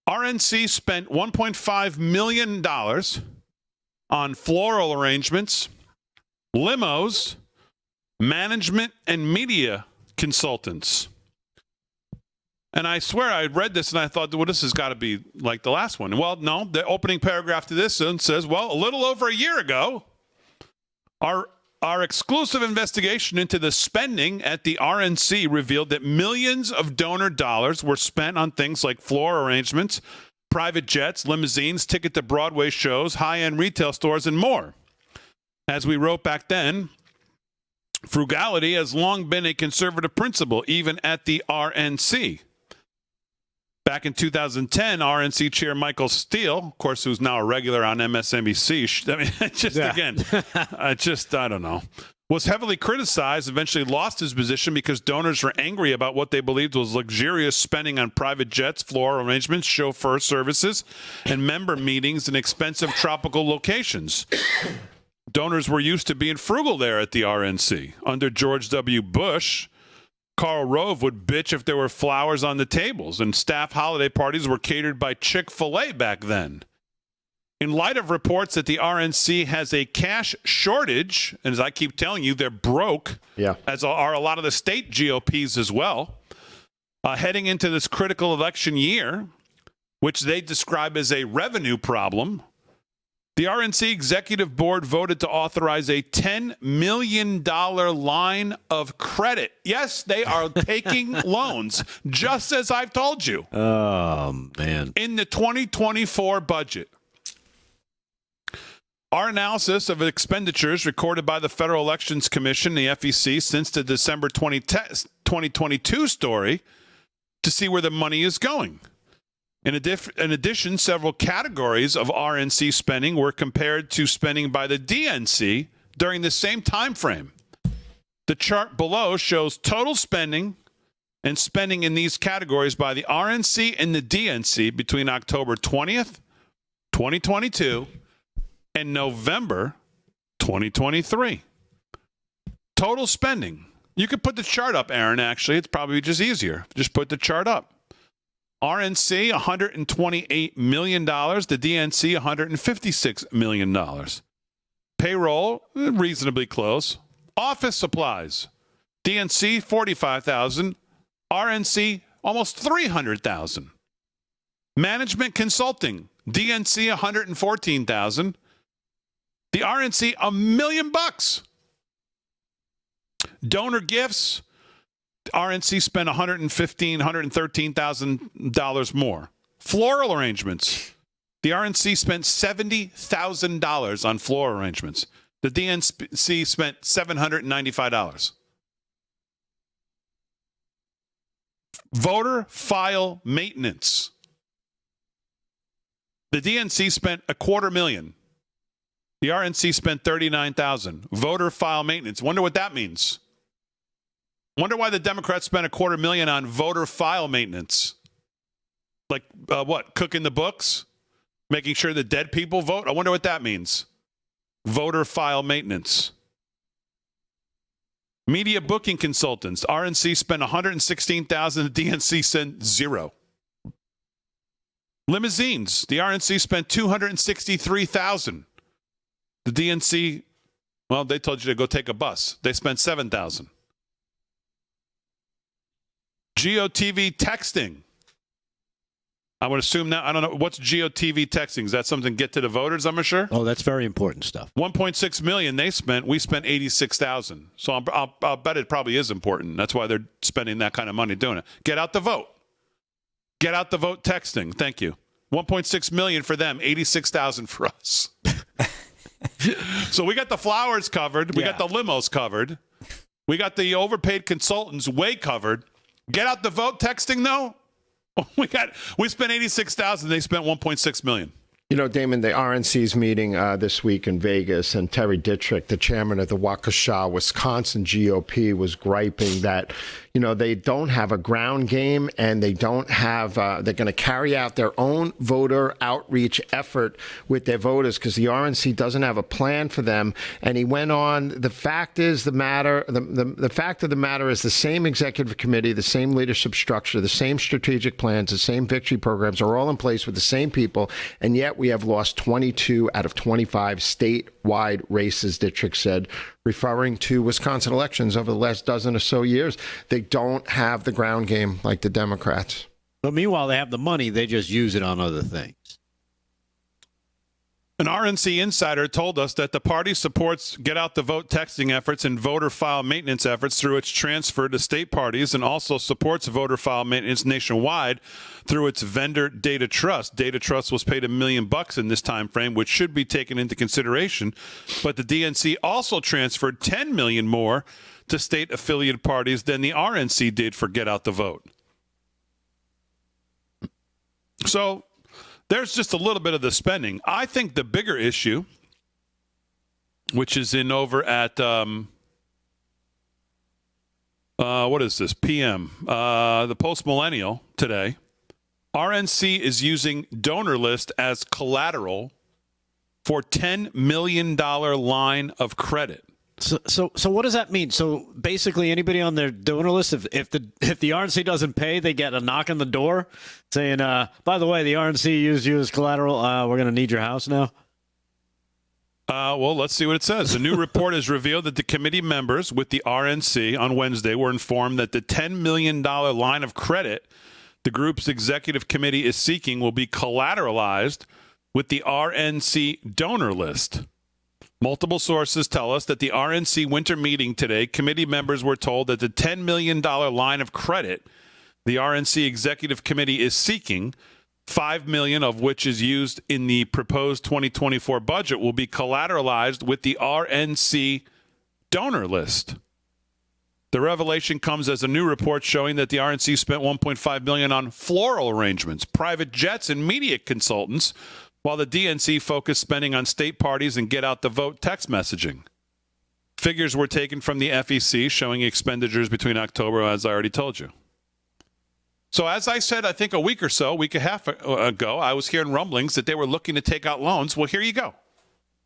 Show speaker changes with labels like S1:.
S1: RNC spent $1.5 million on floral arrangements, limos, management, and media consultants. And I swear I read this and I thought, well, this has got to be like the last one. Well, no, the opening paragraph to this one says, well, a little over a year ago, our exclusive investigation into the spending at the RNC revealed that millions of donor dollars were spent on things like floral arrangements, private jets, limousines, ticket to Broadway shows, high-end retail stores, and more. As we wrote back then, frugality has long been a conservative principle, even at the RNC. Back in 2010, RNC chair Michael Steele, of course, who's now a regular on MSNBC, I don't know, was heavily criticized, eventually lost his position because donors were angry about what they believed was luxurious spending on private jets, floral arrangements, chauffeur services, and member meetings in expensive tropical locations. Donors were used to being frugal there at the RNC. Under George W. Bush, Karl Rove would bitch if there were flowers on the tables, and staff holiday parties were catered by Chick-fil-A back then. In light of reports that the RNC has a cash shortage, and as I keep telling you, they're broke, as are a lot of the state GOPs as well, heading into this critical election year, which they describe as a revenue problem, the RNC Executive Board voted to authorize a $10 million line of credit. Yes, they are taking loans, just as I've told you.
S2: Oh, man.
S1: In the 2024 budget. Our analysis of expenditures recorded by the Federal Elections Commission, the FEC, since the December 2022 story to see where the money is going. In addition, several categories of RNC spending were compared to spending by the DNC during the same time frame. The chart below shows total spending and spending in these categories by the RNC and the DNC between October 20th, 2022, and November 2023. Total spending. You could put the chart up, Aaron, actually. It's probably just easier. Just put the chart up. RNC, $128 million. The DNC, $156 million. Payroll, reasonably close. Office supplies, DNC, $45,000. RNC, almost $300,000. Management consulting, DNC, $114,000. The RNC, $1 million. Donor gifts, RNC spent $113,000 more. Floral arrangements. The RNC spent $70,000 on floral arrangements. The DNC spent $795. Voter file maintenance. The DNC spent $250,000. The RNC spent $39,000. Voter file maintenance. Wonder what that means. Wonder why the Democrats spent $250,000 on voter file maintenance. Like, what? Cooking the books? Making sure the dead people vote? I wonder what that means. Voter file maintenance. Media booking consultants. RNC spent $116,000. The DNC spent $0. Limousines. The RNC spent $263,000. The DNC, well, they told you to go take a bus. They spent $7,000. GOTV texting. I would assume now, I don't know, what's GOTV texting? Is that something get to the voters, I'm sure?
S2: Oh, that's very important stuff.
S1: $1.6 million they spent. We spent $86,000. So I'll bet it probably is important. That's why they're spending that kind of money doing it. Get out the vote. Get out the vote texting. Thank you. $1.6 million for them, $86,000 for us. So we got the flowers covered. We got the limos covered. We got the overpaid consultants way covered. Get out the vote texting, though. We spent $86,000. They spent $1.6 million.
S3: You know, Damon, the RNC's meeting this week in Vegas, and Terry Dittrich, the chairman of the Waukesha, Wisconsin GOP, was griping that, you know, they don't have a ground game and they don't have, they're going to carry out their own voter outreach effort with their voters because the RNC doesn't have a plan for them. And he went on, the fact is the fact of the matter is the same executive committee, the same leadership structure, the same strategic plans, the same victory programs are all in place with the same people. And yet we have lost 22 out of 25 statewide races, Dittrich said, referring to Wisconsin elections over the last dozen or so years. They don't have the ground game like the Democrats.
S2: But meanwhile, they have the money. They just use it on other things.
S1: An RNC insider told us that the party supports get-out-the-vote texting efforts and voter file maintenance efforts through its transfer to state parties and also supports voter file maintenance nationwide through its vendor Data Trust. Data Trust was paid $1 million in this time frame, which should be taken into consideration. But the DNC also transferred $10 million more to state-affiliated parties than the RNC did for get-out-the-vote. So there's just a little bit of the spending. I think the bigger issue, which is in over at, what is this, PM, the Post-Millennial today, RNC is using donor list as collateral for $10 million line of credit.
S2: So what does that mean? So basically, anybody on their donor list, if the RNC doesn't pay, they get a knock on the door saying, "By the way, the RNC used you as collateral. We're going to need your house now."
S1: Well, let's see what it says. The new report has revealed that the committee members with the RNC on Wednesday were informed that the $10 million line of credit the group's executive committee is seeking will be collateralized with the RNC donor list. Multiple sources tell us that the RNC winter meeting today, committee members were told that the $10 million line of credit the RNC executive committee is seeking, $5 million of which is used in the proposed 2024 budget, will be collateralized with the RNC donor list. The revelation comes as a new report showing that the RNC spent $1.5 million on floral arrangements, private jets, and media consultants, while the DNC focused spending on state parties and get-out-the-vote text messaging. Figures were taken from the FEC showing expenditures between October, as I already told you. So as I said, I think a week and a half ago, I was hearing rumblings that they were looking to take out loans. Well, here you go.